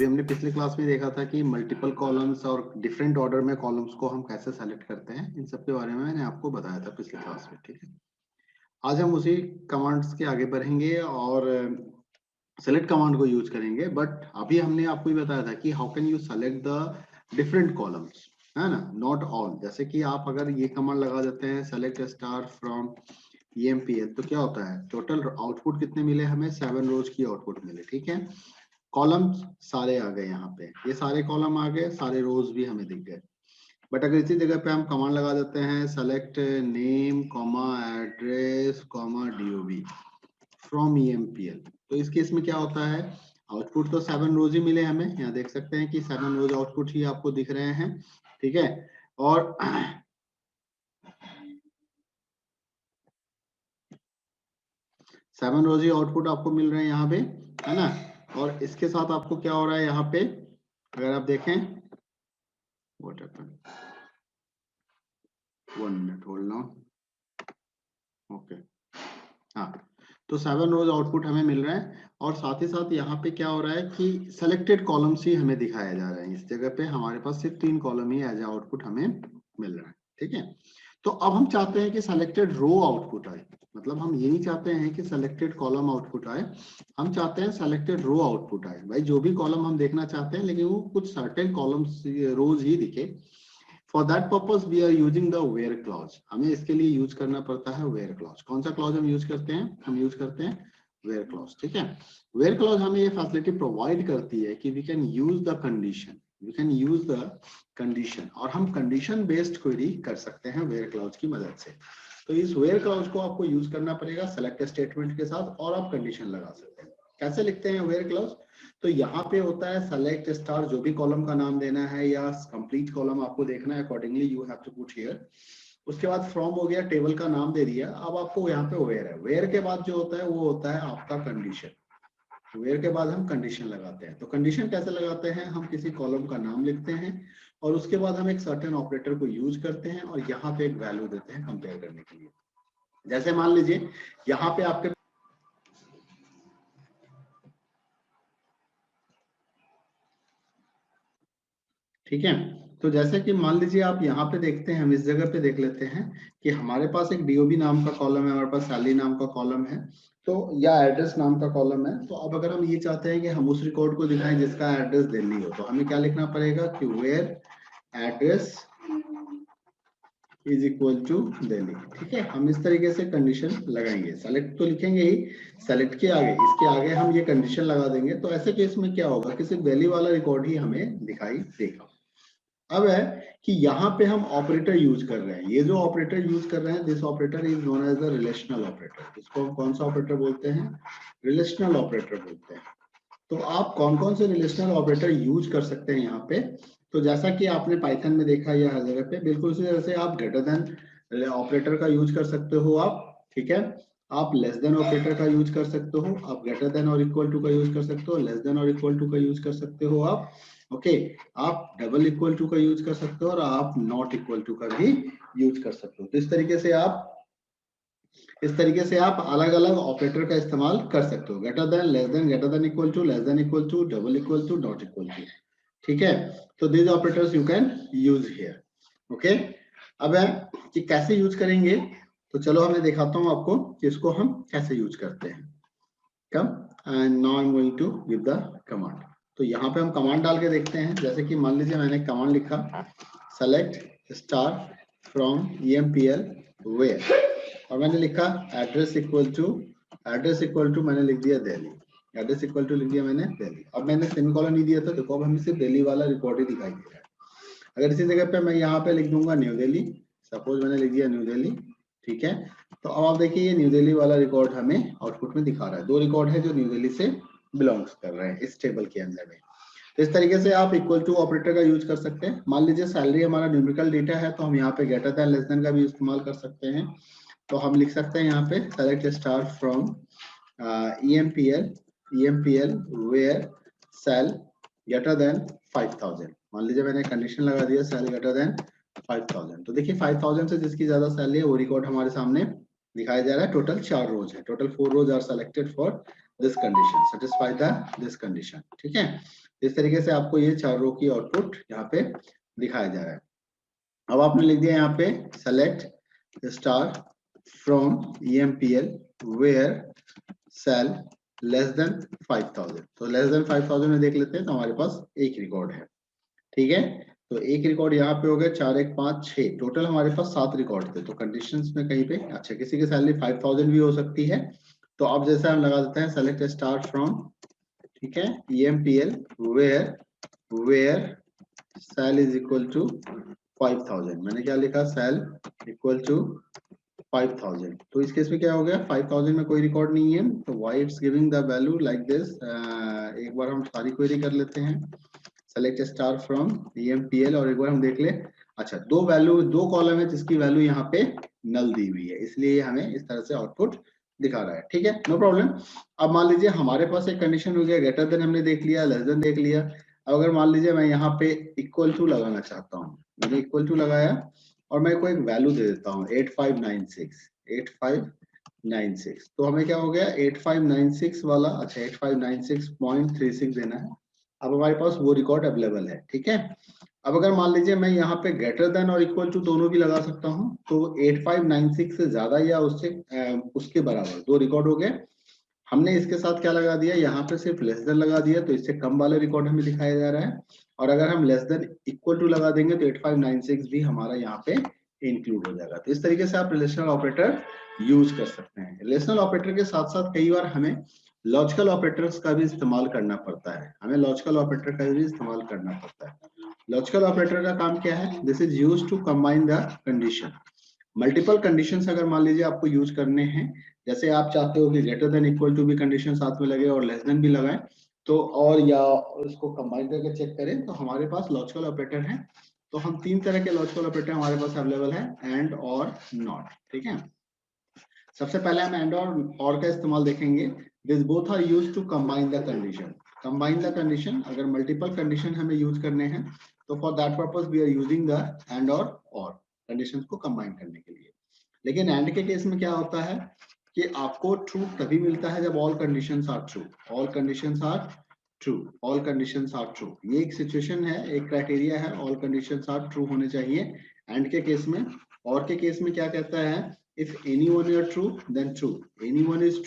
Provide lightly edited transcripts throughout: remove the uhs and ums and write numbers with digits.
अभी हमने पिछले क्लास में देखा था कि मल्टीपल कॉलम्स और डिफरेंट ऑर्डर में कॉलम्स को हम कैसे सेलेक्ट करते हैं, इन सब के बारे में मैंने आपको बताया था पिछले क्लास में। ठीक है, आज हम उसी कमांड्स के आगे बढ़ेंगे और सेलेक्ट कमांड को यूज करेंगे। बट अभी हमने आपको ही बताया था कि how can you select the different columns, है ना, नॉट ऑल। जैसे कि आप अगर ये कमांड लगा देते हैं सेलेक्ट स्टार फ्रॉम EMPL, तो क्या होता है, टोटल आउटपुट कितने मिले हमें, 7 रोज की आउटपुट मिले। ठीक है, कॉलम्स सारे आ गए, यहाँ पे ये सारे कॉलम आ गए, सारे रोज भी हमें दिख गए। बट अगर इसी जगह पे हम कमांड लगा देते हैं select name comma address comma DOB from EMPL, तो इस केस में क्या होता है, आउटपुट तो 7 रोज ही मिले हमें, यहाँ देख सकते हैं कि 7 रोज आउटपुट ही आपको दिख रहे हैं। ठीक है, और 7 रोज ही आउटपुट आपको मिल रहे हैं यहाँ पे, है ना। और इसके साथ आपको क्या हो रहा है यहाँ पे, अगर आप देखें, what happened, 1 minute hold on, okay, हाँ, तो 7 रोज आउटपुट हमें मिल रहा है। और साथ ही साथ यहाँ पे क्या हो रहा है कि सेलेक्टेड कॉलम्स ही हमें दिखाया जा रहा है। इस जगह पे हमारे पास सिर्फ 3 कॉलम ही एज आउटपुट हमें मिल रहा है। ठीक है, तो अब हम चाहते हैं कि सेलेक्टेड रो आउटपुट आए, मतलब हम ये नहीं चाहते हैं कि सेलेक्टेड कॉलम आउटपुट आए, हम चाहते हैं सेलेक्टेड रो आउटपुट आए। भाई जो भी कॉलम हम देखना चाहते हैं, लेकिन वो कुछ सर्टेन कॉलम्स रोज ही दिखे। For that purpose we are using the where clause, हमें इसके लिए यूज करना पड़ता है where clause। कौन सा क्लॉज हम यूज करते हैं, हम यूज करते हैं where clause। ठीक है, where clause हमें ये फैसिलिटी प्रोवाइड करती है कि we can use the condition, we can use the condition, और हम कंडीशन बेस्ड क्वेरी कर सकते हैं where clause की मदद से। तो इस where clause को आपको यूज करना पड़ेगा सेलेक्ट स्टेटमेंट के साथ, और आप कंडीशन लगा सकते हैं। कैसे लिखते हैं where clause, तो यहाँ पे होता है सेलेक्ट स्टार, जो भी कॉलम का नाम देना है या कंप्लीट कॉलम आपको देखना है, accordingly you have to put here. उसके बाद फ्रॉम हो गया, टेबल का नाम दे दिया। अब आपको यहाँ पे वेयर है, वेयर के बाद जो होता है वो होता है आपका कंडीशन। वेयर के बाद हम कंडीशन लगाते हैं। तो कंडीशन कैसे लगाते हैं, हम किसी कॉलम का नाम लिखते हैं और उसके बाद हम एक सर्टेन ऑपरेटर को यूज करते हैं और यहाँ पे एक वैल्यू देते हैं कंपेयर करने के लिए। जैसे मान लीजिए यहाँ पे आपके, ठीक है, तो जैसे कि मान लीजिए आप यहाँ पे देखते हैं, हम इस जगह पे देख लेते हैं कि हमारे पास एक DOB नाम का कॉलम है, हमारे पास सैलरी नाम का कॉलम है, तो या एड्रेस नाम का कॉलम है। तो अब अगर हम ये चाहते हैं कि हम उस रिकॉर्ड को दिखाएं जिसका एड्रेस दिल्ली हो, तो हमें क्या लिखना पड़ेगा कि where address is equal to Delhi. ठीक है, हम इस तरीके से कंडीशन लगाएंगे, सेलेक्ट तो लिखेंगे ही, सेलेक्ट के आगे, इसके आगे हम ये कंडीशन लगा देंगे। तो ऐसे केस में क्या होगा कि सिर्फ दिल्ली वाला रिकॉर्ड ही हमें दिखाई देगा। अब है कि यहाँ पे हम ऑपरेटर यूज कर रहे हैं, ये जो ऑपरेटर यूज कर रहे हैं, this operator is known as the relational operator. इसको हम कौन सा ऑपरेटर बोलते हैं, रिलेशनल ऑपरेटर बोलते हैं। तो आप कौन कौन से रिलेशनल ऑपरेटर यूज कर सकते हैं यहाँ पे, तो जैसा कि आपने पाइथन में देखा या हर जगह पे, बिल्कुल उसी तरह से आप ग्रेटर देन ऑपरेटर का यूज कर सकते हो आप। ठीक है, आप लेस देन ऑपरेटर का यूज कर सकते हो, आप ग्रेटर देन और इक्वल टू का यूज कर सकते हो, लेस देन और इक्वल टू का यूज कर सकते हो आप। ओके, आप डबल इक्वल टू का यूज कर सकते हो और आप नॉट इक्वल टू का भी यूज कर सकते हो। तो इस तरीके से आप अलग अलग ऑपरेटर का इस्तेमाल कर सकते हो, greater than, less than, greater than equal to, less than equal to, double equal to, not equal to. ठीक है, तो this operators you can use here. Okay, अब है कि कैसे यूज करेंगे, तो चलो मैं दिखाता हूं आपको कि इसको हम कैसे यूज करते हैं। Come and now I am going to give the command. तो यहाँ पे हम कमांड डाल के देखते हैं। जैसे कि मान लीजिए मैंने कमांड लिखा select star from EMPL where, और मैंने लिखा एड्रेस इक्वल टू मैंने लिख दिया दिल्ली, एड्रेस इक्वल टू लिख दिया मैंने दिल्ली। अब मैंने सेमीकोलन नहीं दिया था, देखो अब हमें सिर्फ दिल्ली वाला रिकॉर्ड ही दिखाई दे रहा है। अगर इसी जगह पे मैं यहाँ पे लिख दूंगा न्यू दिल्ली, सपोज मैंने लिख दिया न्यू दिल्ली, ठीक है, तो अब आप देखिए ये न्यू दिल्ली वाला रिकॉर्ड हमें आउटपुट में दिखा रहा है। 2 रिकॉर्ड है जो न्यू दिल्ली से बिलोंग्स कर रहे हैं इस टेबल के अंदर में। तो इस तरीके से आप इक्वल टू ऑपरेटर का यूज कर सकते हैं। मान लीजिए सैलरी हमारा न्यूमेरिकल डेटा है, तो हम यहाँ पे ग्रेटर देन लेस देन का भी इस्तेमाल कर सकते हैं। तो हम लिख सकते हैं यहाँ पे select star from EMPL where sal greater than 5000। मान लीजिए मैंने कंडीशन लगा दिया सेल ग्रेटर देन 5000, तो देखिए 5000 से जिसकी ज्यादा सैलरी है वो रिकॉर्ड हमारे सामने दिखाया जा रहा है। टोटल 4 रोज है, total 4 rows are selected for this condition, satisfy the this condition, ठीक है। इस तरीके से आपको ये 4 रो की आउटपुट यहाँ पे दिखाया जा रहा है। अब आपने लिख दिया यहाँ पे select star from EMPL where sal less than 5000, तो लेस देन 5000 में देख लेते हैं, तो हमारे पास एक रिकॉर्ड है, ठीक है। तो एक रिकॉर्ड यहाँ पे हो गया, 4 1 5 6, टोटल हमारे पास 7 रिकॉर्ड थे। तो कंडीशंस में कहीं पे अच्छा किसी की सैलरी 5000 भी हो सकती है, तो अब जैसे हम लगा देते हैं सेलेक्ट स्टार फ्रॉम, ठीक है, EMPL where sal is equal to 5000। मैंने क्या लिखा, सेल इक्वल टू 5000। तो इस केस में क्या हो गया, 5000 में कोई रिकॉर्ड नहीं है, तो why it's giving the value like this. एक बार हम सारी क्वेरी कर लेते हैं, सेलेक्ट स्टार फ्रॉम EMPL, और एक बार हम देख ले। अच्छा, दो कॉलम है जिसकी वैल्यू यहाँ पे नल दी हुई है, इसलिए हमें इस तरह से आउटपुट दिखा रहा है, ठीक है, नो प्रॉब्लम। अब मान लीजिए हमारे पास एक कंडीशन हो गया, ग्रेटर देन हमने देख लिया, लेस देन देख लिया। अब अगर मान लीजिए मैं यहाँ पे इक्वल टू लगाना चाहता हूँ, मैंने इक्वल टू लगाया और मैं कोई एक वैल्यू दे देता हूँ 8596, तो हमें क्या हो गया 8596 वाला, अच्छा 8596.36 देना है। अब हमारे पास वो रिकॉर्ड अवेलेबल है, ठीक है। अब अगर मान लीजिए मैं यहाँ पे ग्रेटर देन और इक्वल टू दोनों भी लगा सकता हूँ, तो 8596 से ज्यादा या उससे उसके बराबर दो रिकॉर्ड हो गए। हमने इसके साथ क्या लगा दिया, यहाँ पे सिर्फ लेस देन लगा दिया, तो इससे कम वाले रिकॉर्ड हमें दिखाया जा रहा है। और अगर हम लेस देन इक्वल टू लगा देंगे तो 8596 भी हमारा यहाँ पे इंक्लूड हो जाएगा। तो इस तरीके से आप रिलेशनल ऑपरेटर यूज कर सकते हैं। रिलेशनल ऑपरेटर के साथ साथ कई बार हमें लॉजिकल ऑपरेटर्स का भी इस्तेमाल करना पड़ता है, लॉजिकल ऑपरेटर का काम क्या है, this is used to combine the condition. Multiple conditions अगर मान लीजिए आपको यूज करने हैं, जैसे आप चाहते हो कि ग्रेटर देन इक्वल टू भी कंडीशन साथ में लगे और लेस देन भी लगाएं, तो और या उसको कंबाइन करके चेक करें, तो हमारे पास लॉजिकल ऑपरेटर है। तो हम 3 तरह के लॉजिकल ऑपरेटर हमारे पास अवेलेबल है, एंड और नॉट, ठीक है। सबसे पहले हम एंड और का इस्तेमाल देखेंगे। This both are used to combine the condition. अगर मल्टीपल कंडीशन हमें यूज करने हैं, तो for that purpose we are using the and और कंडीशंस को कंबाइन करने के लिए। लेकिन एंड के केस में क्या होता है कि आपको ट्रू तभी मिलता है जब ऑल कंडीशंस आर ट्रू, ये एक सिचुएशन है, एक क्राइटेरिया है, ऑल कंडीशंस आर ट्रू होने चाहिए एंड के केस में। और के केस में क्या कहता है, if anyone is true then true, anyone is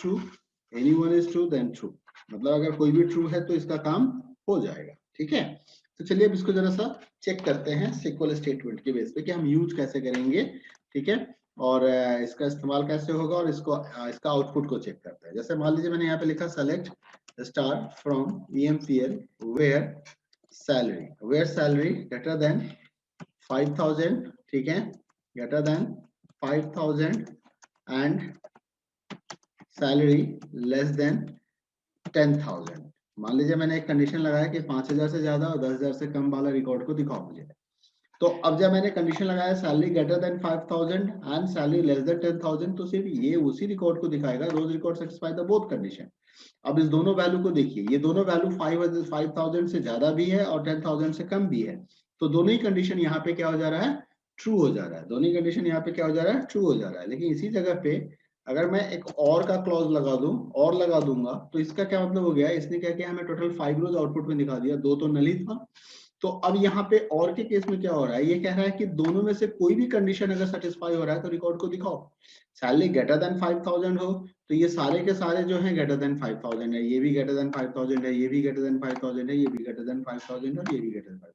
true then true, मतलब अगर कोई भी ट्रू है तो इसका काम हो जाएगा, ठीक है। तो चलिए अब इसको जरा सा चेक करते हैं सिक्वल स्टेटमेंट के बेस पे कि हम यूज कैसे करेंगे, ठीक है, और इसका इस्तेमाल कैसे होगा, और इसका आउटपुट को चेक करते हैं। जैसे मान लीजिए मैंने यहाँ पे लिखा select star from EMPL where salary greater than 5000, ठीक है, greater than 5000 and salary less than 10,000। मान लीजिए मैंने एक कंडीशन लगाया कि 5000 से ज्यादा और 10,000 से कम वाला रिकॉर्ड को दिखाओ मुझे। तो अब जब मैंने कंडीशन लगाया salary greater than 5000 and salary less than 10,000, तो सिर्फ ये उसी रिकॉर्ड को दिखाएगा, रोज record satisfy the both condition. अब इस दोनों वैल्यू को देखिए, ये दोनों वैल्यू 5,000 से ज्यादा भी है और 10,000 से कम भी है, तो दोनों ही कंडीशन यहाँ पे क्या हो जा रहा है, ट्रू हो जा रहा है। दोनों ही कंडीशन यहाँ पे क्या हो जा रहा है, ट्रू हो जा रहा है। लेकिन इसी जगह पे अगर मैं एक और का क्लॉज लगा दूंगा, तो इसका क्या मतलब हो गया, इसने क्या किया, हमें टोटल 5 रोज आउटपुट में दिखा दिया, 2 तो नल ही था। तो अब यहाँ पे और के केस में क्या हो रहा है, ये कह रहा है कि दोनों में से कोई भी कंडीशन अगर सेटिस्फाई हो रहा है तो रिकॉर्ड को दिखाओ। सैलरी ग्रेटर देन 5000 हो तो ये सारे के सारे जो है ग्रेटर देन 5000 है, ये भी ग्रेटर देन 5000 है, ये भी ग्रेटर देन 5000 है, ये भी ग्रेटर देन 5000 और ये भी ग्रेटर देन 5000।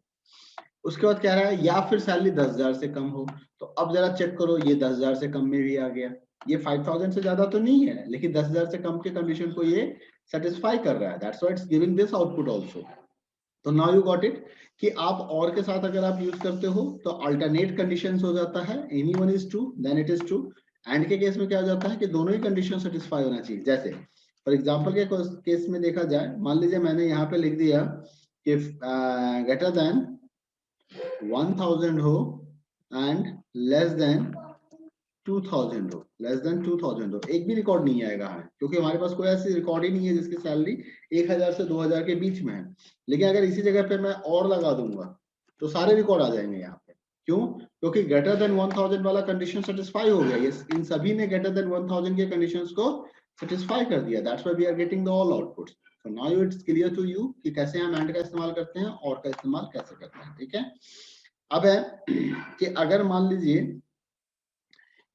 उसके बाद क्या रहा है, या फिर सैलरी 10,000 से कम हो, तो अब जरा चेक करो, ये 10,000 से कम में भी आ गया, ये 5,000 से ज्यादा तो नहीं है, लेकिन 10,000 से कम के कंडीशन को ये सेटिस्फाई कर रहा है, that's why it's giving this output also. तो नाउ यू गॉट इट कि आप और के साथ अगर आप यूज करते हो तो अल्टरनेट कंडीशंस हो जाता है, anyone is true then it is true. And के केस में क्या हो जाता है कि दोनों ही कंडीशन सेटिस्फाई होना चाहिए। जैसे फॉर एग्जांपल के केस में देखा जाए, मान लीजिए मैंने यहाँ पे लिख दिया कि ग्रेटर देन 1000 हो एंड लेस देन 2000 हो, एक भी रिकॉर्ड नहीं आएगा हमें, क्योंकि हमारे पास कोई ऐसी रिकॉर्ड ही नहीं है जिसकी सैलरी 1000 से 2000 के बीच में है। लेकिन अगर इसी जगह पे मैं और लगा दूंगा तो सारे रिकॉर्ड आ जाएंगे यहाँ पे। क्यों? क्योंकि ग्रेटर देन 1000 वाला कंडीशन सेटिस्फाई हो गया, ये इन सभी ने ग्रेटर देन 1000 के कंडीशंस को सेटिस्फाई कर दिया, that's why we are getting the all outputs. So now it's clear to you कि कैसे हम एंड का इस्तेमाल करते हैं और का इस्तेमाल कैसे करते हैं। ठीक है, अब है कि अगर मान लीजिए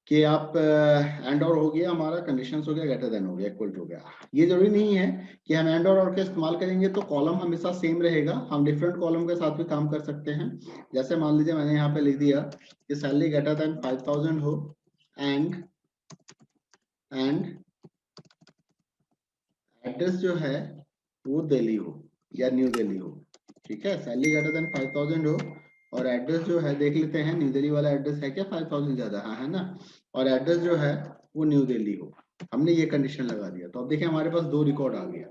कि आप एंड और हो गया, हमारा कंडीशंस हो गया, ग्रेटर देन हो गया, इक्वल टू हो गया, ये जरूरी नहीं है कि हम एंड और का इस्तेमाल करेंगे तो कॉलम हमेशा सेम रहेगा, हम डिफरेंट कॉलम के साथ भी काम कर सकते हैं। जैसे मान लीजिए मैंने यहाँ पे लिख दिया कि सैलरी ग्रेटर देन 5000 हो एंड एड्रेस जो है वो दिल्ली हो या न्यू दिल्ली हो। ठीक है, सैलरी ग्रेटर देन 5000 हो और एड्रेस जो है देख लेते हैं, न्यू दिल्ली वाला एड्रेस है क्या 5000 ज्यादा, हाँ है ना, और एड्रेस जो है वो न्यू दिल्ली हो। हमने ये कंडीशन लगा दिया तो अब देखिए हमारे पास दो रिकॉर्ड आ गया,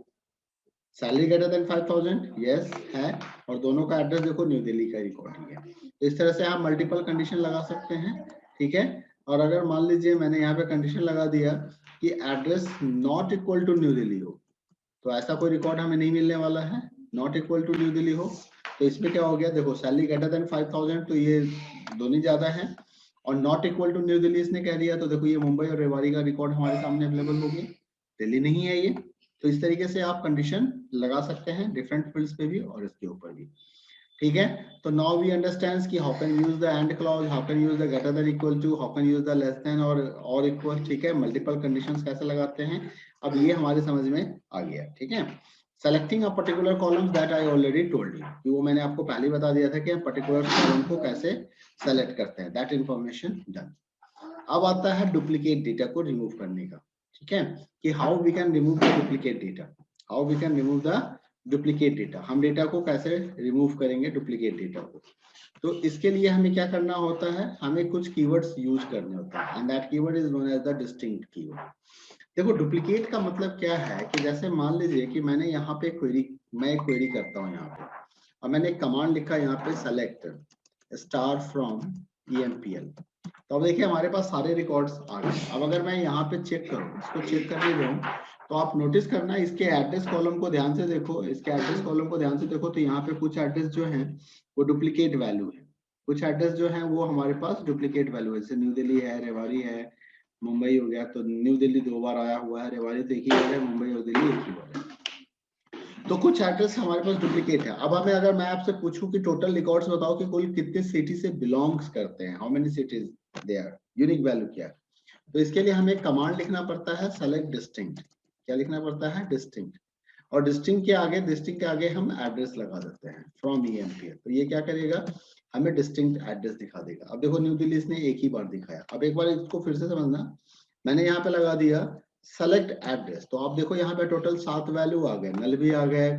सैलरी ग्रेटर देन 5000 यस है और दोनों का एड्रेस देखो न्यू दिल्ली का रिकॉर्ड ही है। तो इस तरह से आप मल्टीपल कंडीशन लगा सकते हैं। ठीक है, और अगर मान लीजिए मैंने यहाँ पे कंडीशन लगा दिया कि address not equal to New Delhi हो, तो ऐसा कोई रिकॉर्ड हमें नहीं मिलने वाला है, not equal to New Delhi हो। तो इसमें क्या हो गया, देखो सैलरी ग्रेटर देन 5000 तो ये दोनों ज्यादा है और not equal to New Delhi इसने कह दिया, तो देखो ये मुंबई और रेवाड़ी का रिकॉर्ड हमारे सामने अवेलेबल हो गया, दिल्ली नहीं है ये। तो इस तरीके से आप कंडीशन लगा सकते हैं डिफरेंट फील्ड्स पे भी और इसके ऊपर भी। ठीक है, तो नाउ वी अंडरस्टैंड कि how can use the and clause, how can use the greater than equal to, how can use the less than और इक्वल। ठीक है, मल्टीपल कंडीशंस कैसे लगाते हैं, अब ये हमारे समझ में आ गया। ठीक है, selecting a particular column that I already told you, कि वो मैंने आपको पहले बता दिया था कि हम पर्टिकुलर कॉलम को कैसे सेलेक्ट करते हैं, दैट इंफॉर्मेशन डन। अब आता है डुप्लीकेट डेटा को रिमूव करने का। ठीक है, कि how we can remove the duplicate data, how we can remove the duplicate data, हम डेटा को कैसे रिमूव करेंगे डुप्लीकेट डेटा को। तो इसके लिए हमें क्या करना होता है, हमें कुछ कीवर्ड्स यूज करने होते हैं and that keyword is known as the distinct keyword. देखो डुप्लीकेट का मतलब क्या है कि जैसे मान लीजिए कि मैंने यहाँ पे क्वेरी, मैं एक क्वेरी करता हूँ यहाँ पे और मैंने एक कमांड लिखा यहाँ पे सेलेक्ट स्टार फ्रॉम EMPL, तो अब देखिए हमारे पास सारे रिकॉर्ड्स आ गए। अब अगर मैं यहाँ पे चेक करूँ, इसको चेक करने जाऊँ, तो आप नोटिस करना इसके एड्रेस कॉलम को ध्यान से देखो, इसके एड्रेस कॉलम को ध्यान से देखो, तो यहाँ पे कुछ एड्रेस जो है वो डुप्लीकेट वैल्यू है, कुछ एड्रेस जो है वो हमारे पास डुप्लीकेट वैल्यू है, जैसे न्यू दिल्ली है, रेवाड़ी है, मुंबई हो गया, तो न्यू दिल्ली 2 बार आया हुआ है, रेवाड़ी तो एक ही बार है, मुंबई और दिल्ली एक ही बार है। तो कुछ एड्रेस हमारे पास डुप्लीकेट है। अब हमें, अगर मैं आपसे पूछूं कि टोटल रिकॉर्ड्स बताओ कि कोई कितने सिटी से बिलोंग्स करते हैं, how many cities they are, unique value क्या है, तो इसके लिए हमें कमांड लिखना पड़ता है सेलेक्ट डिस्टिंक्ट। क्या लिखना पड़ता है, डिस्टिंक्ट, और डिस्टिंक्ट के आगे हम एड्रेस लगा देते हैं फ्रॉम EMPL, तो ये क्या करेगा, हमें डिस्टिंक्ट एड्रेस दिखा देगा। अब देखो न्यू दिल्ली इसने एक ही बार दिखाया, अब एक बार इसको फिर से समझना, मैंने यहाँ पे लगा दिया सेलेक्ट एड्रेस, तो आप देखो यहाँ पे टोटल 7 वैल्यू आ गए, नल भी आ गए,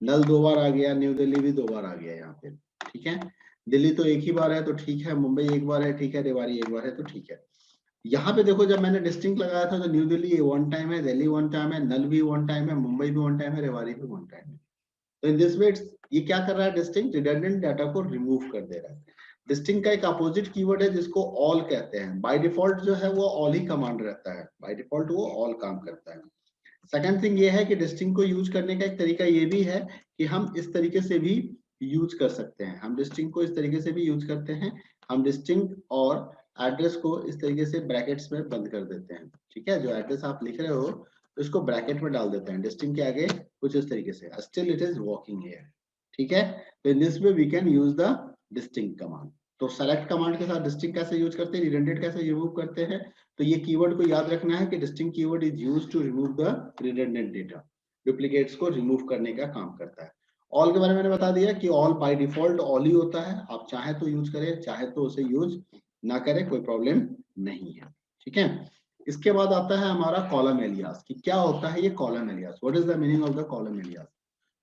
नल 2 बार आ गया, न्यू दिल्ली भी 2 बार आ गया यहाँ पे। ठीक है, दिल्ली तो एक ही बार है तो ठीक है, मुंबई एक बार है ठीक है, रेवाड़ी एक बार है तो ठीक है। यहाँ पे देखो जब मैंने डिस्टिंक्ट लगाया था तो न्यू दिल्ली 1 टाइम है, दिल्ली 1 टाइम है, नल भी 1 टाइम है, मुंबई भी 1 टाइम है, रेवाड़ी भी 1 टाइम है। तो इन दिस वे ये क्या कर रहा है, डिस्टिंक्ट रिडंडेंट डाटा को रिमूव कर दे रहा है। डिस्टिंक्ट का एक अपोजिट कीवर्ड है जिसको ऑल कहते हैं, बाय डिफॉल्ट जो है वो ऑल ही कमांड रहता है, बाय डिफॉल्ट वो ऑल काम करता है। सेकंड थिंग ये है कि डिस्टिंक्ट को यूज करने का एक तरीका ये भी है कि हम इस तरीके से भी यूज कर सकते हैं, हम डिस्टिंक्ट को इस तरीके से भी यूज करते हैं, हम डिस्टिंक्ट और एड्रेस को इस तरीके से ब्रैकेट्स में बंद कर देते हैं। ठीक है, जो एड्रेस आप लिख रहे हो तो इसको ब्रैकेट में डाल देते हैं डिस्टिंक्ट के आगे, कुछ इस तरीके से, still it is working here. ठीक है, तो in this way we can use the distinct command. तो सेलेक्ट कमांड के साथ डिस्टिंक्ट कैसे यूज करते हैं, रिडंडेंट कैसे रिमूव करते हैं, तो ये कीवर्ड को याद रखना है कि distinct keyword is used to remove the redundant data, duplicates को रिमूव करने का काम करता है। ऑल के बारे में मैंने बता दिया कि all by default all he होता है, आप चाहे तो यूज करें चाहे तो उसे यूज ना करें, कोई प्रॉब्लम नहीं है। ठीक है, इसके बाद आता है हमारा कॉलम एलियास, कि क्या होता है ये column alias, what is the meaning of the column alias.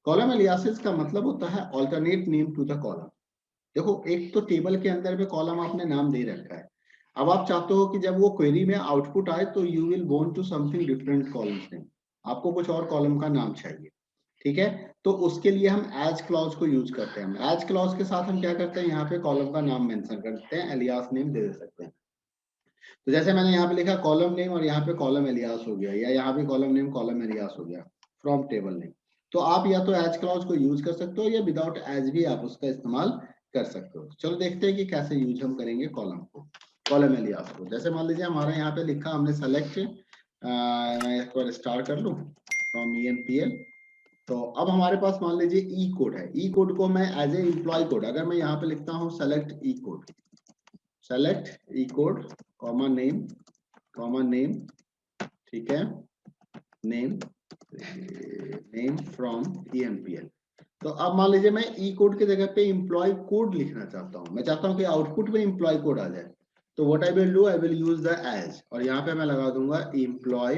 Column aliases का मतलब होता है alternate name to the column. देखो एक तो टेबल के अंदर में कॉलम आपने नाम दे रखा है, अब आप चाहते हो कि जब वो क्वेरी में आउटपुट आए तो you will want to something different columns name, आपको कुछ और कॉलम का नाम चाहिए। ठीक है, तो उसके लिए हम एज क्लॉज को यूज करते हैं, एज क्लॉज के साथ हम क्या करते हैं, यहाँ पे कॉलम का नाम मेंशन करते हैं, एलियास नेम दे सकते हैं। तो जैसे मैंने यहाँ पे लिखा कॉलम नेम और यहाँ पे कॉलम एलियास हो गया, या यहाँ पे कॉलम नेम कॉलम एलियास हो गया फ्रॉम टेबल नेम, तो आप या तो एज क्लॉज को यूज कर सकते हो या विदाउट एज भी आप उसका इस्तेमाल कर सकते हो। चलो देखते हैं कि कैसे यूज हम करेंगे कॉलम को, कॉलम एलियास को। जैसे मान लीजिए हमारा यहाँ पे लिखा हमने सेलेक्ट मैं एक बार स्टार्ट कर लूं फ्रॉम EMPL। तो अब हमारे पास मान लीजिए ई कोड है। ई कोड को मैं एज ए एम्प्लॉय कोड, अगर मैं यहाँ पे लिखता हूँ सेलेक्ट ई कोड, सेलेक्ट ई कोड कॉमा नेम, ठीक है, नेम फ्रॉम EMPL। तो अब मान लीजिए मैं ई कोड की जगह पे एम्प्लॉय कोड लिखना चाहता हूँ, मैं चाहता हूँ कि आउटपुट में एम्प्लॉय कोड आ जाए। तो what I will do, I will use the as, और यहाँ पे मैं लगा दूंगा एम्प्लॉय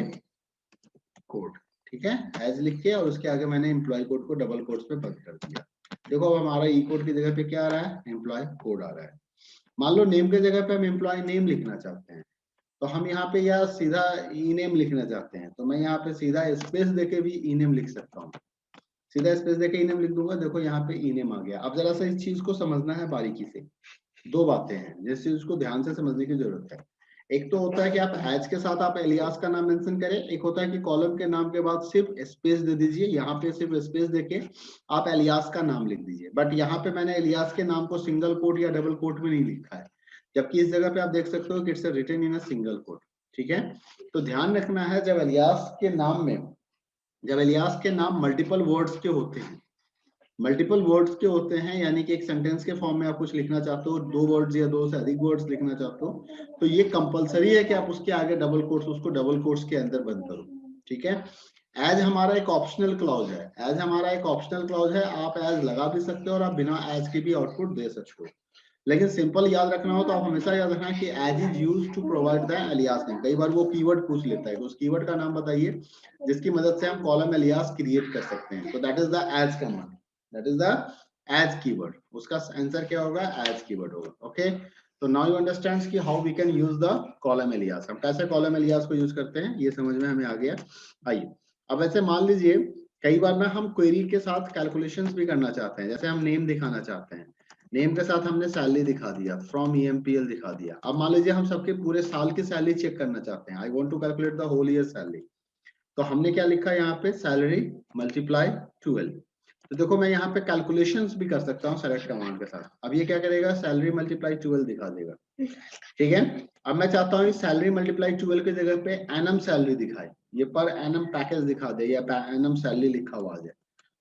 कोड, ठीक है, एज लिख के, और उसके आगे मैंने एम्प्लॉय कोड को डबल कोट्स पे बंद कर दिया। देखो अब हमारा ई कोड की जगह पे क्या आ रहा है, एम्प्लॉय कोड आ रहा है। मान लो नेम की जगह पे हम एम्प्लॉय नेम लिखना चाहते हैं, तो हम यहाँ पे या सीधा ई नेम लिखना चाहते हैं, तो मैं यहाँ पे सीधा स्पेस देके भी ई नेम लिख सकता हूँ। सीधा स्पेस देके ई नेम लिख दूंगा, देखो यहाँ पे ई नेम आ गया। अब जरा सा इस चीज को समझना है बारीकी से। दो बातें हैं जिस चीज को ध्यान से समझने की जरूरत है। एक तो होता है कि आप एज के साथ आप एलियास का नाम मेंशन करें, एक होता है कि कॉलम के नाम के बाद सिर्फ स्पेस दे दीजिए, यहाँ पे सिर्फ स्पेस देके आप एलियास का नाम लिख दीजिए। बट यहाँ पे मैंने एलियास के नाम को सिंगल कोट या डबल कोट में नहीं लिखा है, जबकि इस जगह पे आप देख सकते हो कि it's written in a single quote, ठीक है। तो ध्यान रखना है, जब एलियास के नाम मल्टीपल वर्ड्स के होते हैं, मल्टीपल वर्ड्स के होते हैं, यानी कि एक सेंटेंस के फॉर्म में आप कुछ लिखना चाहते हो, दो वर्ड्स या दो से अधिक वर्ड्स लिखना चाहते हो, तो ये कंपलसरी है कि आप उसके आगे डबल कोट्स, उसको डबल कोट्स के अंदर बंद करो, ठीक है। एज हमारा एक ऑप्शनल क्लॉज है, एज हमारा एक ऑप्शनल क्लॉज है, आप एज लगा भी सकते हो और आप बिना एज के भी आउटपुट दे सकते हो। लेकिन सिंपल याद रखना हो तो आप हमेशा याद रखना कि as is used to provide the alias name. कई बार वो कीवर्ड पूछ लेता है, तो उस कीवर्ड का नाम बताइए जिसकी मदद से हम कॉलम एलियास क्रिएट कर सकते हैं। तो that is the as command, that is the as keyword. उसका आंसर क्या होगा, एज कीवर्ड होगा। ओके, तो नाउ यू अंडरस्टैंड कि how we can use the column alias, हम कैसे कॉलम एलियास को यूज करते हैं, ये समझ में हमें आ गया। आइए अब ऐसे मान लीजिए कई बार ना हम क्वेरी के साथ कैलकुलेशंस भी करना चाहते हैं, जैसे हम नेम दिखाना चाहते हैं, नेम के साथ हमने सैलरी दिखा दिया, फ्रॉम EMPL दिखा दिया। अब मान लीजिए हम सबके पूरे साल की सैलरी चेक करना चाहते हैं, I want to calculate the whole year salary. तो हमने क्या लिखा यहाँ पे, सैलरी मल्टीप्लाई 12। तो देखो मैं यहाँ पे कैलकुलेशंस भी कर सकता हूँ सेलेक्ट कमांड के साथ। अब ये क्या करेगा, सैलरी मल्टीप्लाई 12 दिखा देगा, ठीक है। अब मैं चाहता हूँ सैलरी मल्टीप्लाई 12 की जगह पे एनम सैलरी दिखाए, ये पर एनम पैकेज दिखा दे या एनम सैलरी लिखा हुआ आ जाए।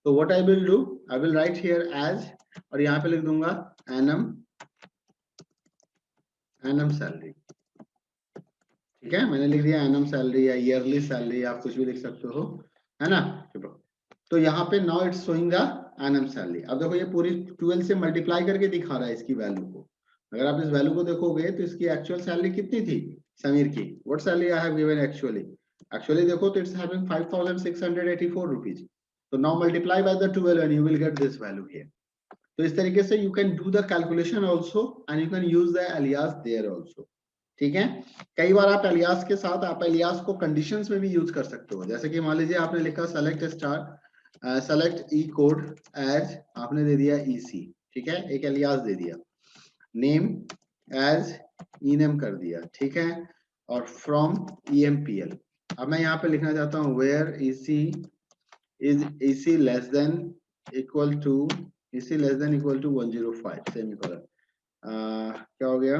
तो what I will do, I will write here as, और यहाँ पे लिख दूंगा एनम सैलरी, ठीक है। मैंने लिख दिया एनम सैलरी या ईयरली सैलरी, आप कुछ भी लिख सकते हो, है ना। तो यहाँ पे now it's showing the annum salary. अब देखो ये पूरी 12 से मल्टीप्लाई करके दिखा रहा है इसकी वैल्यू को। अगर आप इस वैल्यू को देखोगे तो इसकी एक्चुअल सैलरी कितनी थी समीर की, what salary I have given actually देखो तो इट्स हैविंग 5684 रुपीज। तो now multiply by the 12 and you will get this value here. तो इस तरीके से you can do the calculation also and you can use the alias there also, ठीक है। कई बार आप एलियास के साथ आप एलियास को कंडीशंस में भी यूज कर सकते हो, जैसे कि मान लीजिए आपने लिखा सेलेक्ट स्टार सेलेक्ट ई कोड एज, आपने दे दिया EC, ठीक है, एक एलियास दे दिया, नेम एज ई नेम कर दिया, ठीक है, और फ्रॉम EMPL। अब मैं यहाँ पे लिखना चाहता हूँ where EC less than equal to 105 semicolon. क्या हो गया,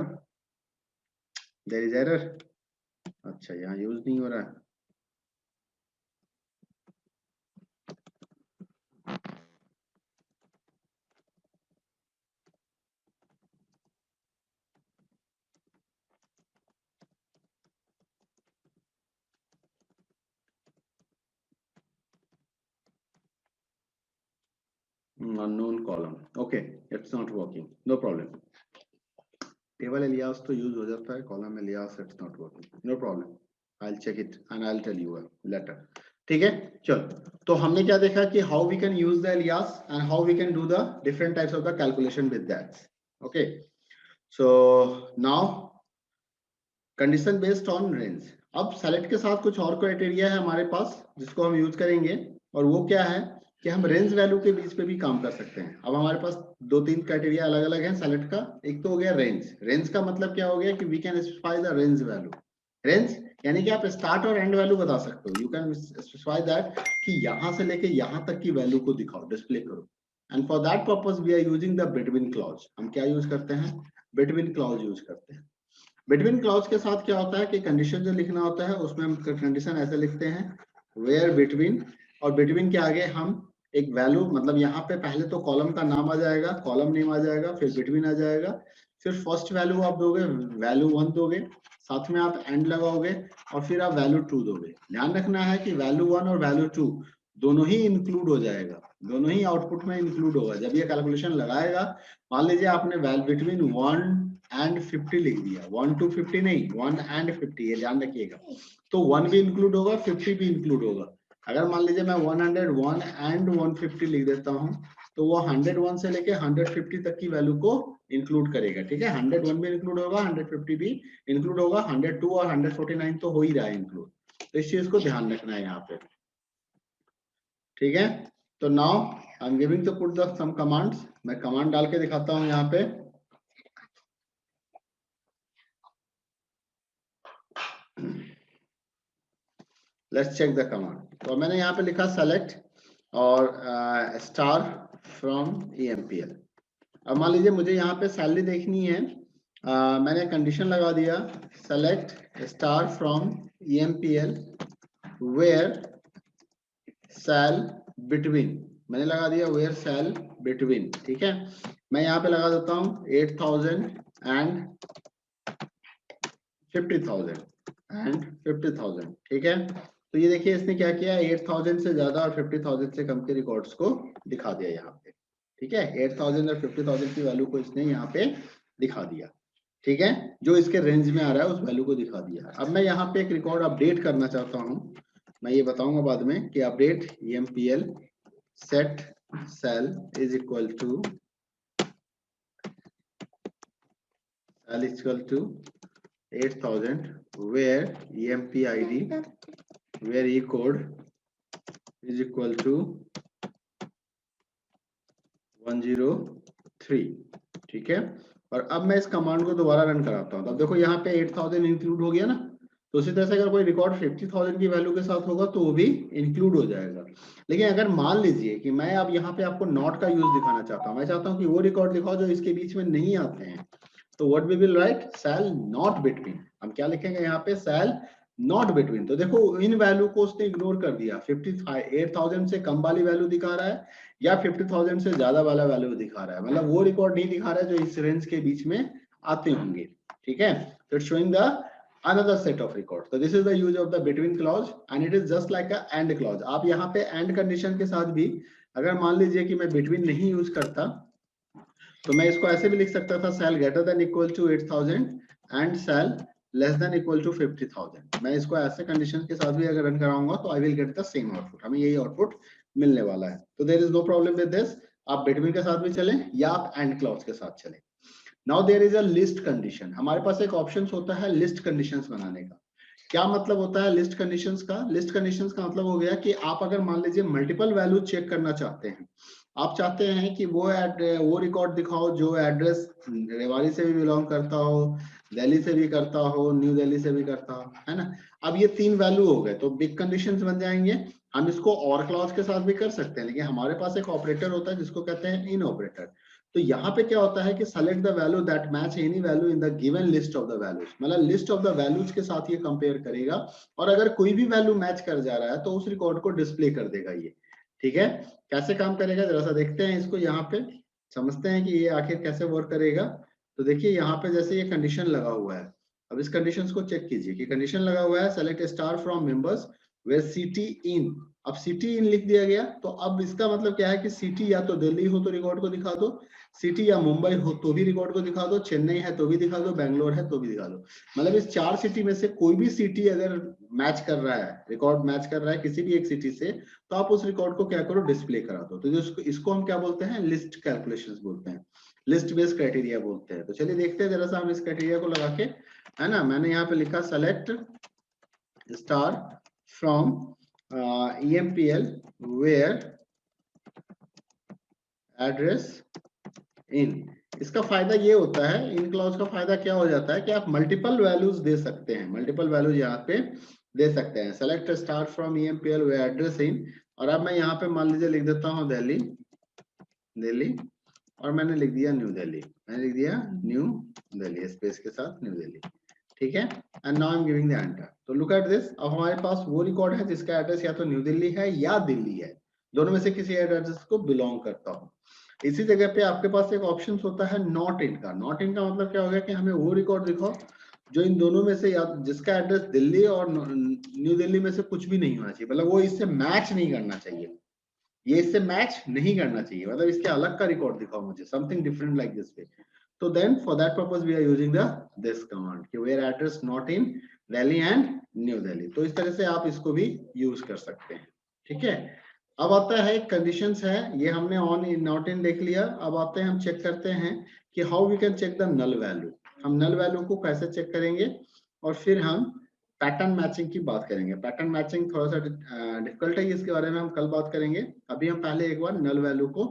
देयर इज एरर, अच्छा यहाँ यूज नहीं हो रहा है। unknown column, okay, it's not working, no problem। Table alias तो यूज हो जाता है, column alias it's not working, no problem, I will check it and I will tell you later, ठीक है। चलो तो हमने क्या देखा कि how we can use the alias and how we can do the different types of the calculation with that, okay. So now condition based on range. अब select के साथ कुछ और क्राइटेरिया है हमारे पास जिसको हम यूज करेंगे, और वो क्या है कि हम रेंज वैल्यू के बीच पे भी काम कर सकते हैं। अब हमारे पास दो तीन क्राइटेरिया अलग अलग हैं सेलेक्ट का। एक तो हो गया रेंज, रेंज का मतलब क्या हो गया कि we can specify the range value. Range यानी कि आप स्टार्ट और एंड वैल्यू बता सकते हो, यू कैन स्पेसिफाई दैट कि यहां से लेके यहां तक की वैल्यू को दिखाओ, डिस्प्ले करो। And for that purpose we are using the between clause. हम क्या यूज करते हैं, बिटवीन क्लॉज यूज करते हैं। बिटवीन क्लॉज के साथ क्या होता है कि कंडीशन जो लिखना होता है उसमें हम कंडीशन ऐसे लिखते हैं, वेयर बिटवीन, और बिटवीन के आगे हम एक वैल्यू, मतलब यहाँ पे पहले तो कॉलम का नाम आ जाएगा, कॉलम नेम आ जाएगा, फिर बिटवीन आ जाएगा, फिर फर्स्ट वैल्यू आप दोगे, वैल्यू 1 दोगे, साथ में आप एंड लगाओगे, और फिर आप वैल्यू 2 दोगे। ध्यान रखना है कि वैल्यू 1 और वैल्यू 2 दोनों ही इंक्लूड हो जाएगा, दोनों ही आउटपुट में इंक्लूड होगा। जब ये कैलकुलेशन लगाएगा, मान लीजिए आपने वैल्यू बिटवीन 1 एंड 50 लिख दिया, 1 to 50 नहीं, 1 एंड 50, ये ध्यान रखिएगा। तो 1 भी इंक्लूड होगा, 50 भी इंक्लूड होगा। अगर मान लीजिए मैं 101 एंड 150 लिख देता हूँ, तो वो 101 से लेके 150 तक की वैल्यू को इंक्लूड करेगा। ठीक है, 101 भी इंक्लूड होगा, 150 भी इंक्लूड होगा, 102 और 149 तो हो ही रहा है इंक्लूड। तो इस चीज को ध्यान रखना है यहाँ पे। ठीक है, तो now I am giving to put the some commands. मैं कमांड डाल के दिखाता हूँ यहाँ पे। Let's check the command. तो मैंने यहाँ पे लिखा सेलेक्ट और स्टार फ्रॉम EMPL। अब मान लीजिए मुझे यहाँ पे सैलरी देखनी है, मैंने कंडीशन लगा दिया, select star from EMPL where sal between, मैंने लगा दिया वेयर सेल बिटवीन। ठीक है, मैं यहाँ पे लगा देता हूँ 8000 एंड 50,000 एंड 50,000। ठीक है, तो ये देखिए इसने क्या किया, 8000 से ज्यादा और 50,000 से कम के रिकॉर्ड्स को दिखा दिया यहाँ पे। ठीक है, 8000 और 50,000 की वैल्यू को इसने यहाँ पे दिखा दिया। ठीक है, जो इसके रेंज में आ रहा है उस वैल्यू को दिखा दिया। अब मैं यहाँ पे एक रिकॉर्ड अपडेट करना चाहता हूँ, मैं ये बताऊंगा बाद में कि update EMPL set sal is equal to sal is equal to 8000 where EMP ID where E code is equal to 103। ठीक है, और अब मैं इस कमांड को दोबारा रन कराता हूँ। तो अब देखो यहाँ पे 8000 इंक्लूड हो गया ना, तो उसी तरह से अगर कोई रिकॉर्ड 50,000 की वैल्यू के साथ होगा तो वो भी इंक्लूड हो जाएगा। लेकिन अगर मान लीजिए कि मैं अब यहाँ पे आपको नॉट का यूज दिखाना चाहता हूँ, मैं चाहता हूँ कि वो रिकॉर्ड दिखाओ जो इसके बीच में नहीं आते हैं, तो what we will write, sal not between. हम क्या लिखेंगे यहाँ पे, सेल नॉट बिटवीन। तो देखो इन वैल्यू को उसने इग्नोर कर दिया, 58,000 से कम वाली वैल्यू दिखा रहा है या 50,000 से ज्यादा वाला वैल्यू दिखा रहा है, मतलब वो रिकॉर्ड नहीं दिखा रहा है जो इस रेंज के बीच में आते होंगे। ठीक है, तो it's showing the another set of records. So this is the use of the between clause and it is just like a and clause. आप यहाँ पे and condition के साथ भी अगर मान लीजिए कि मैं between नहीं यूज करता, तो मैं इसको ऐसे भी लिख सकता था, sal greater than equal to 8000 and sal less than equal to 50,000। मैं इसको ऐसे कंडीशन के साथ भी अगर रन कराऊंगा तो I will get the same output, हमें यही आउटपुट मिलने वाला है। तो there is no problem with this. आप बिटवीन के साथ भी चलें या आप एंड क्लॉज के साथ चलें। Now there is a list condition. हमारे पास एक ऑप्शन होता है लिस्ट कंडीशंस बनाने का। क्या मतलब होता है लिस्ट कंडीशंस का? लिस्ट कंडीशंस का मतलब हो गया कि आप अगर मान लीजिए मल्टीपल वैल्यू चेक करना चाहते हैं, आप चाहते हैं कि वो रिकॉर्ड दिखाओ जो एड्रेस रेवाड़ी से भी बिलोंग करता हो, दिल्ली से भी करता हो, न्यू दिल्ली से भी करता हो, है ना। अब ये 3 वैल्यू हो गए तो बिग कंडीशंस बन जाएंगे। हम इसको और क्लॉज के साथ भी कर सकते हैं, लेकिन हमारे पास एक ऑपरेटर होता है जिसको कहते हैं इन ऑपरेटर। तो यहाँ पे क्या होता है कि select the value that match any value in the given list of the values, मतलब लिस्ट ऑफ द वैल्यूज के साथ ये कंपेयर करेगा और अगर कोई भी वैल्यू मैच कर जा रहा है तो उस रिकॉर्ड को डिस्प्ले कर देगा ये। ठीक है, कैसे काम करेगा जरा सा देखते हैं इसको, यहाँ पे समझते हैं कि ये आखिर कैसे वर्क करेगा। तो देखिए यहाँ पे जैसे ये कंडीशन लगा हुआ है, अब इस कंडीशन को चेक कीजिए कि कंडीशन लगा हुआ है select star from members where city in. अब सिटी इन लिख दिया गया, तो अब इसका मतलब क्या है कि सिटी या तो दिल्ली हो तो रिकॉर्ड को दिखा दो, सिटी या मुंबई हो तो भी रिकॉर्ड को दिखा दो, चेन्नई है तो भी दिखा दो, बेंगलोर है तो भी दिखा दो। मतलब इस 4 सिटी में से कोई भी सिटी अगर मैच कर रहा है, रिकॉर्ड मैच कर रहा है किसी भी एक सिटी से, तो आप उस रिकॉर्ड को क्या करो, डिस्प्ले करा दो। तो इसको हम क्या बोलते हैं, लिस्ट कैलकुलेशंस बोलते हैं, लिस्ट बेस्ड क्राइटेरिया बोलते हैं। तो चलिए देखते हैं जरा सा हम इस क्राइटेरिया को लगा के, है ना। मैंने यहाँ पे लिखा select star from EMPL where address in. इसका फायदा ये होता है, इन क्लॉज का फायदा क्या हो जाता है कि आप मल्टीपल वैल्यूज दे सकते हैं, मल्टीपल वैल्यूज यहाँ पे दे सकते हैं। Select star from EMPL where address in, और अब मैं यहाँ पे मान लीजिए लिख देता हूँ दिल्ली, दिल्ली, और मैंने लिख दिया न्यू दिल्ली, मैंने लिख दिया न्यू दिल्ली स्पेस के साथ न्यू दिल्ली। ठीक है, and now I am giving the enter. तो लुक एट दिस, अब हमारे पास वो रिकॉर्ड है जिसका एड्रेस या तो न्यू दिल्ली है या दिल्ली है, दोनों में से किसी एड्रेस को बिलोंग करता हो। इसी जगह पे आपके पास एक ऑप्शन होता है नॉट इन का। नॉट इन का मतलब क्या हो गया कि हमें वो रिकॉर्ड दिखाओ जो इन दोनों में से या जिसका एड्रेस दिल्ली और न्यू दिल्ली में से कुछ भी नहीं होना चाहिए, मतलब वो इससे मैच नहीं करना चाहिए, ये इससे मैच नहीं करना चाहिए, मतलब इसके अलग का रिकॉर्ड दिखाओ मुझे, something different like this way. तो then for that purpose we are using the this command कि where address not in Delhi and new Delhi. तो इस तरह से आप इसको भी यूज कर सकते हैं। ठीक है, अब आता है कंडीशंस है, ये हमने ऑन इन नॉट इन देख लिया। अब आते हैं हम चेक करते हैं कि how we can check the null value. हम नल वैल्यू को कैसे चेक करेंगे, और फिर हम पैटर्न मैचिंग की बात करेंगे। पैटर्न मैचिंग थोड़ा सा डिफिकल्ट है, इसके बारे में हम कल बात करेंगे। अभी हम पहले एक बार नल वैल्यू को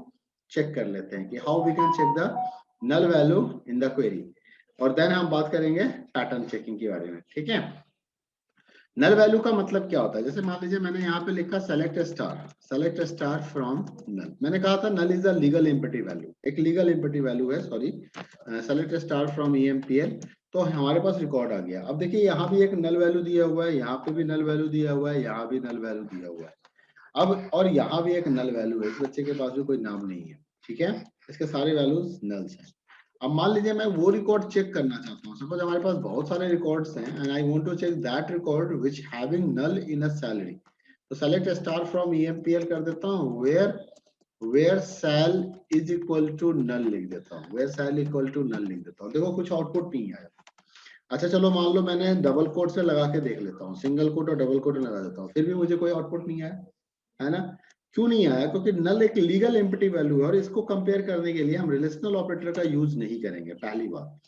चेक कर लेते हैं कि how we can check the null value in the query, और देन हम बात करेंगे पैटर्न चेकिंग के बारे में। ठीक है, नल वैल्यू का मतलब क्या होता है, जैसे मान लीजिए मैंने यहाँ पे लिखा सेलेक्ट स्टार फ्रॉम नल। मैंने कहा था null is a legal imperative value, एक लीगल इम्पेटिव वैल्यू है, sorry, select star from EMPL। तो हमारे पास रिकॉर्ड आ गया। अब देखिए यहाँ भी एक नल वैल्यू दिया हुआ है, यहाँ पे भी नल वैल्यू दिया हुआ है, यहाँ भी नल वैल्यू दिया हुआ है। अब और यहाँ भी एक नल वैल्यू है, इस बच्चे के पास भी कोई नाम नहीं है। ठीक है, इसके सारे वैल्यूज नल्स हैं। अब मान लीजिए मैं वो रिकॉर्ड चेक करना चाहता हूँ, सपोज हमारे पास बहुत सारे रिकॉर्ड्स हैं and I want to check that record which having null in a salary. तो सेलेक्ट स्टार फ्रॉम EMPL कर देता हूँ, where sal is equal to null लिख देता हूँ, where sal equal to null लिख देता हूँ। देखो कुछ आउटपुट नहीं आया। अच्छा चलो मान लो मैंने डबल कोट से लगा के देख लेता हूँ, सिंगल कोट और डबल कोट लगा देता हूँ, फिर भी मुझे कोई आउटपुट नहीं आया, है ना। क्यों नहीं आया, क्योंकि नल एक लीगल एम्प्टी वैल्यू है और इसको कंपेयर करने के लिए हम रिलेशनल ऑपरेटर का यूज नहीं करेंगे। पहली बात,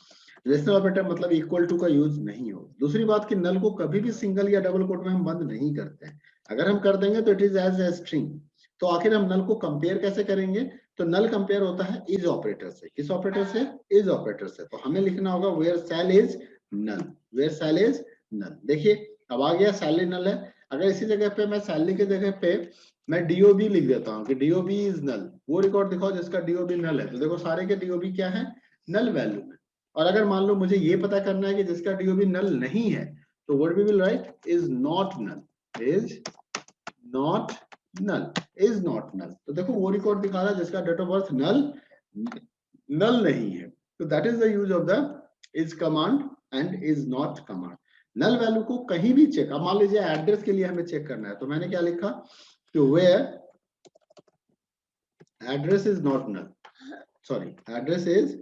रिलेशनल ऑपरेटर मतलब इक्वल टू का यूज नहीं हो। दूसरी बात कि नल को कभी भी सिंगल या डबल कोट में हम बंद नहीं करते हैं, अगर हम कर देंगे तो it is as a string. तो आखिर हम नल को कंपेयर कैसे करेंगे, तो नल कंपेयर होता है इज ऑपरेटर से। किस ऑपरेटर से, इज ऑपरेटर से। तो हमें लिखना होगा where sal is null, where sal is null. देखिए अब आ गया सैलरी नल है। अगर इसी जगह पे मैं सैलरी की जगह पे मैं DOB लिख देता हूँ कि DOB इज नल, वो रिकॉर्ड दिखाओ जिसका DOB नल है। तो देखो सारे के DOB क्या है, नल वैल्यू में। और अगर मान लो मुझे ये पता करना है कि जिसका DOB नल नहीं है, तो what we will write is not null, is not null, is not null. तो देखो वो रिकॉर्ड दिखा रहा है जिसका डेट ऑफ बर्थ नल नहीं है। तो that is the use of the is command and is not command. Null value को कहीं भी चेक, अब मान लीजिए एड्रेस के लिए हमें चेक करना है, तो मैंने क्या लिखा कि where address is not null, sorry address is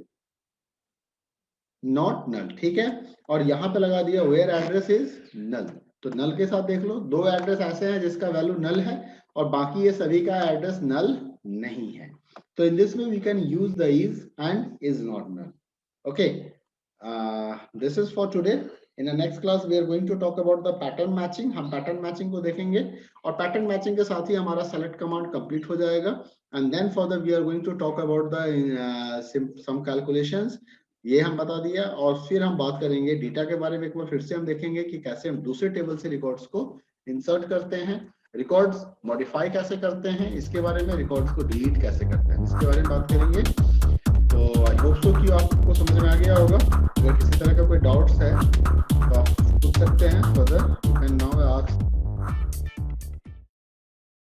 not null. ठीक है, और यहां पे लगा दिया वेयर एड्रेस इज नल। तो नल के साथ देख लो, दो एड्रेस ऐसे हैं जिसका वैल्यू नल है और बाकी ये सभी का एड्रेस नल नहीं है। तो in this way we can use the is and is not null. Okay, this is for today. In the next class we are going to talk about the pattern matching। हम pattern matching को देखेंगे और pattern matching के साथ ही हमारा select command complete हो जाएगा। And then further we are going to talk about the some calculations, ये हम बता दिया। और फिर हम बात करेंगे डेटा के बारे में। एक बार फिर से हम देखेंगे कि कैसे हम दूसरे टेबल से रिकॉर्ड्स को इंसर्ट करते हैं, रिकॉर्ड्स मॉडिफाई कैसे करते हैं इसके बारे में, रिकॉर्ड्स को डिलीट कैसे करते हैं इसके बारे में बात करेंगे। तो आई होप सो कि आपको समझ में आ गया होगा। अगर किसी तरह का कोई डाउट्स है तो आप पूछ सकते हैं further, you can now ask.